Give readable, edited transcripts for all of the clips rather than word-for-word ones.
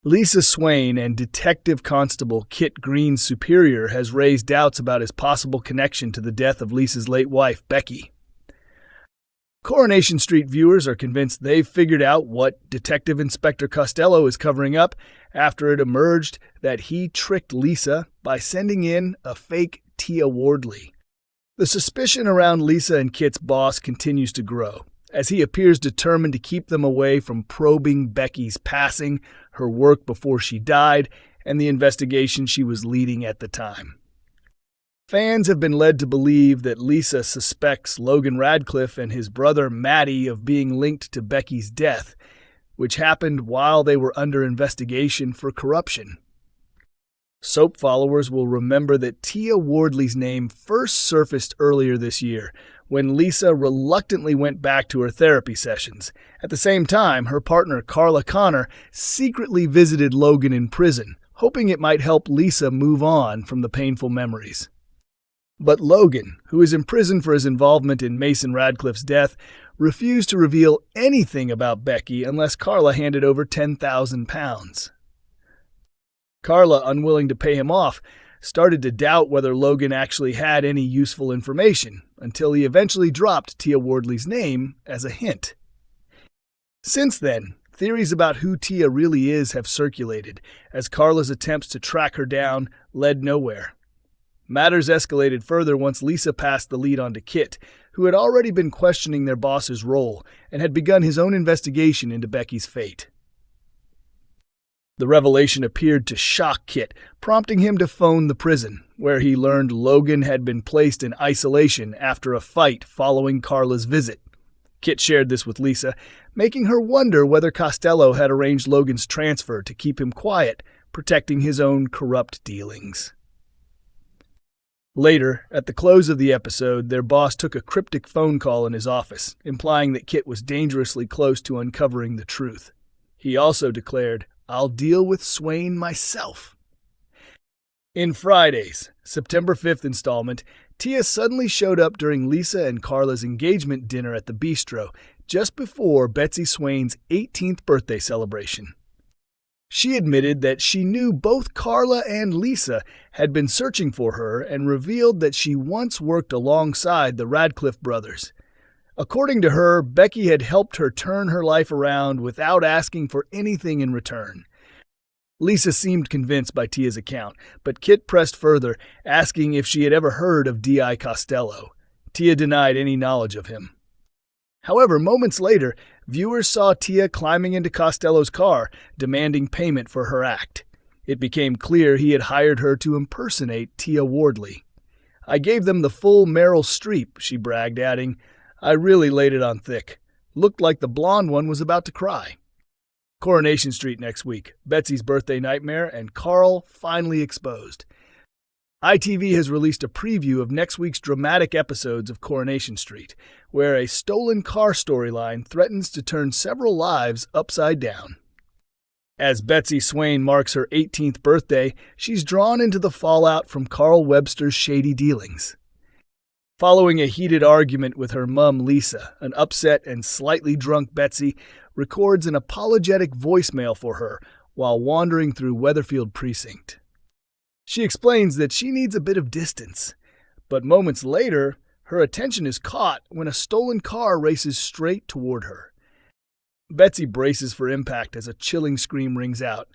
Lisa Swain and Detective Constable Kit Green's superior has raised doubts about his possible connection to the death of Lisa's late wife, Becky. Coronation Street viewers are convinced they've figured out what Detective Inspector Costello is covering up after it emerged that he tricked Lisa by sending in a fake Theo Wardley. The suspicion around Lisa and Kit's boss continues to grow, as he appears determined to keep them away from probing Becky's passing, her work before she died, and the investigation she was leading at the time. Fans have been led to believe that Lisa suspects Logan Radcliffe and his brother Matty of being linked to Becky's death, which happened while they were under investigation for corruption. Soap followers will remember that Tia Wardley's name first surfaced earlier this year, when Lisa reluctantly went back to her therapy sessions. At the same time, her partner Carla Connor secretly visited Logan in prison, hoping it might help Lisa move on from the painful memories. But Logan, who is imprisoned for his involvement in Mason Radcliffe's death, refused to reveal anything about Becky unless Carla handed over £10,000. Carla, unwilling to pay him off, started to doubt whether Logan actually had any useful information, until he eventually dropped Tia Wardley's name as a hint. Since then, theories about who Tia really is have circulated, as Carla's attempts to track her down led nowhere. Matters escalated further once Lisa passed the lead on to Kit, who had already been questioning their boss's role and had begun his own investigation into Becky's fate. The revelation appeared to shock Kit, prompting him to phone the prison, where he learned Logan had been placed in isolation after a fight following Carla's visit. Kit shared this with Lisa, making her wonder whether Costello had arranged Logan's transfer to keep him quiet, protecting his own corrupt dealings. Later, at the close of the episode, their boss took a cryptic phone call in his office, implying that Kit was dangerously close to uncovering the truth. He also declared, "I'll deal with Swain myself." In Friday's September 5th installment, Tia suddenly showed up during Lisa and Carla's engagement dinner at the bistro, just before Betsy Swain's 18th birthday celebration. She admitted that she knew both Carla and Lisa had been searching for her and revealed that she once worked alongside the Radcliffe brothers. According to her, Becky had helped her turn her life around without asking for anything in return. Lisa seemed convinced by Tia's account, but Kit pressed further, asking if she had ever heard of D.I. Costello. Tia denied any knowledge of him. However, moments later, viewers saw Tia climbing into Costello's car, demanding payment for her act. It became clear he had hired her to impersonate Tia Wardley. "I gave them the full Meryl Streep," she bragged, adding, "I really laid it on thick. Looked like the blonde one was about to cry." Coronation Street next week, Betsy's birthday nightmare, and Carl finally exposed. ITV has released a preview of next week's dramatic episodes of Coronation Street, where a stolen car storyline threatens to turn several lives upside down. As Betsy Swain marks her 18th birthday, she's drawn into the fallout from Carl Webster's shady dealings. Following a heated argument with her mum, Lisa, an upset and slightly drunk Betsy records an apologetic voicemail for her while wandering through Weatherfield Precinct. She explains that she needs a bit of distance, but moments later, her attention is caught when a stolen car races straight toward her. Betsy braces for impact as a chilling scream rings out.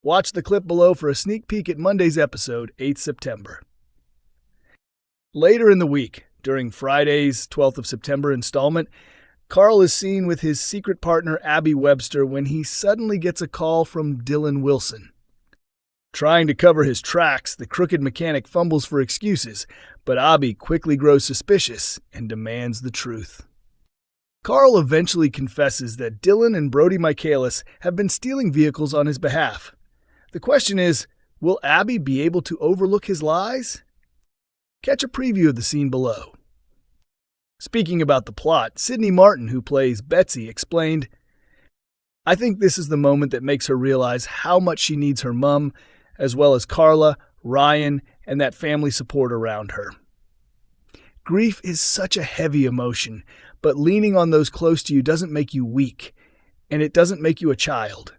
Watch the clip below for a sneak peek at Monday's episode, 8th September. Later in the week, during Friday's 12th of September installment, Carl is seen with his secret partner Abby Webster when he suddenly gets a call from Dylan Wilson. Trying to cover his tracks, the crooked mechanic fumbles for excuses, but Abby quickly grows suspicious and demands the truth. Carl eventually confesses that Dylan and Brody Michaelis have been stealing vehicles on his behalf. The question is, will Abby be able to overlook his lies? Catch a preview of the scene below. Speaking about the plot, Sydney Martin, who plays Betsy, explained, "I think this is the moment that makes her realize how much she needs her mum, as well as Carla, Ryan, and that family support around her. Grief is such a heavy emotion, but leaning on those close to you doesn't make you weak, and it doesn't make you a child.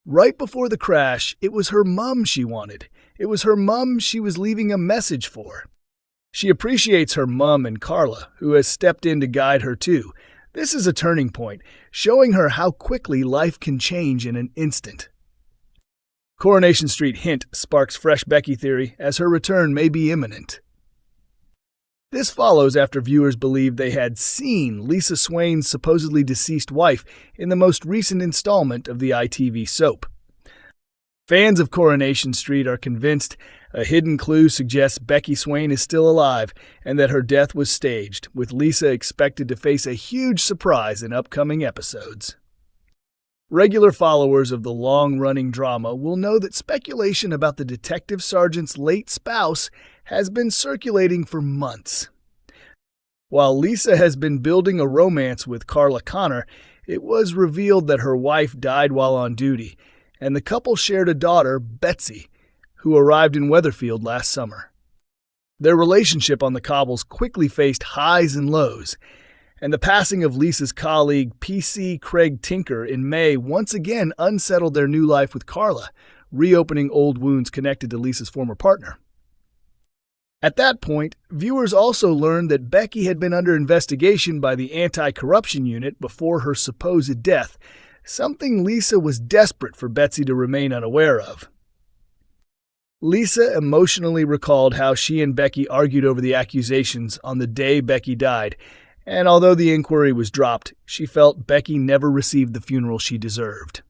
Right before the crash, it was her mum she wanted. It was her mum she was leaving a message for. She appreciates her mum and Carla, who has stepped in to guide her too. This is a turning point, showing her how quickly life can change in an instant. Coronation Street hint sparks fresh Becky theory, as her return may be imminent. This follows after viewers believed they had seen Lisa Swain's supposedly deceased wife in the most recent installment of the ITV soap. Fans of Coronation Street are convinced a hidden clue suggests Becky Swain is still alive and that her death was staged, with Lisa expected to face a huge surprise in upcoming episodes. Regular followers of the long-running drama will know that speculation about the detective sergeant's late spouse has been circulating for months. While Lisa has been building a romance with Carla Connor, it was revealed that her wife died while on duty, and the couple shared a daughter, Betsy, who arrived in Weatherfield last summer. Their relationship on the cobbles quickly faced highs and lows, and the passing of Lisa's colleague, PC Craig Tinker, in May once again unsettled their new life with Carla, reopening old wounds connected to Lisa's former partner. At that point, viewers also learned that Becky had been under investigation by the Anti-Corruption Unit before her supposed death, something Lisa was desperate for Betsy to remain unaware of. Lisa emotionally recalled how she and Becky argued over the accusations on the day Becky died, and although the inquiry was dropped, she felt Becky never received the funeral she deserved.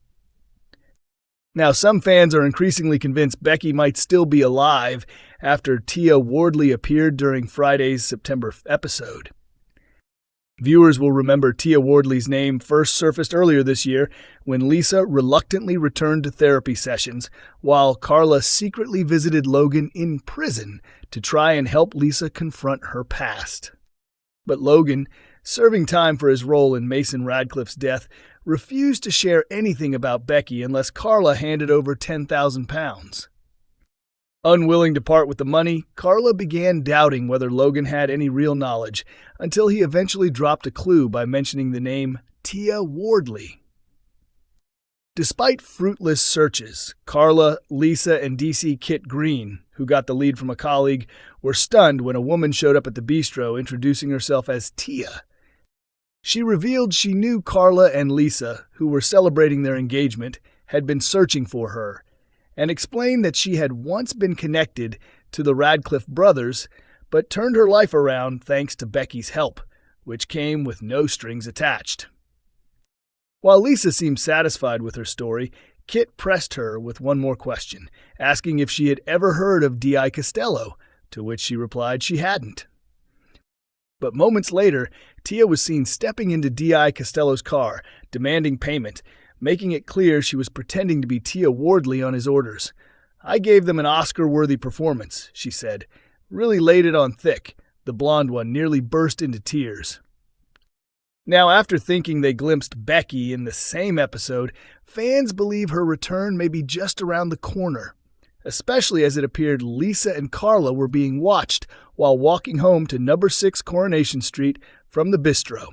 Now, some fans are increasingly convinced Becky might still be alive after Theo Wardley appeared during Friday's September episode. Viewers will remember Theo Wardley's name first surfaced earlier this year when Lisa reluctantly returned to therapy sessions while Carla secretly visited Logan in prison to try and help Lisa confront her past. But Logan, serving time for his role in Mason Radcliffe's death, refused to share anything about Becky unless Carla handed over £10,000. Unwilling to part with the money, Carla began doubting whether Logan had any real knowledge, until he eventually dropped a clue by mentioning the name Theo Wardley. Despite fruitless searches, Carla, Lisa, and Lisa Kit Green, who got the lead from a colleague, were stunned when a woman showed up at the bistro introducing herself as Tia. She revealed she knew Carla and Lisa, who were celebrating their engagement, had been searching for her, and explained that she had once been connected to the Radcliffe brothers, but turned her life around thanks to Becky's help, which came with no strings attached. While Lisa seemed satisfied with her story, Kit pressed her with one more question, asking if she had ever heard of D.I. Costello, to which she replied she hadn't. But moments later, Tia was seen stepping into D.I. Costello's car, demanding payment, making it clear she was pretending to be Tia Wardley on his orders. "I gave them an Oscar-worthy performance," she said. "Really laid it on thick." The blonde one nearly burst into tears. Now, after thinking they glimpsed Becky in the same episode, fans believe her return may be just around the corner, especially as it appeared Lisa and Carla were being watched while walking home to number 6 Coronation Street from the bistro.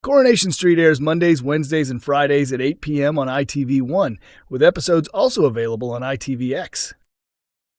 Coronation Street airs Mondays, Wednesdays, and Fridays at 8 p.m. on ITV1, with episodes also available on ITVX.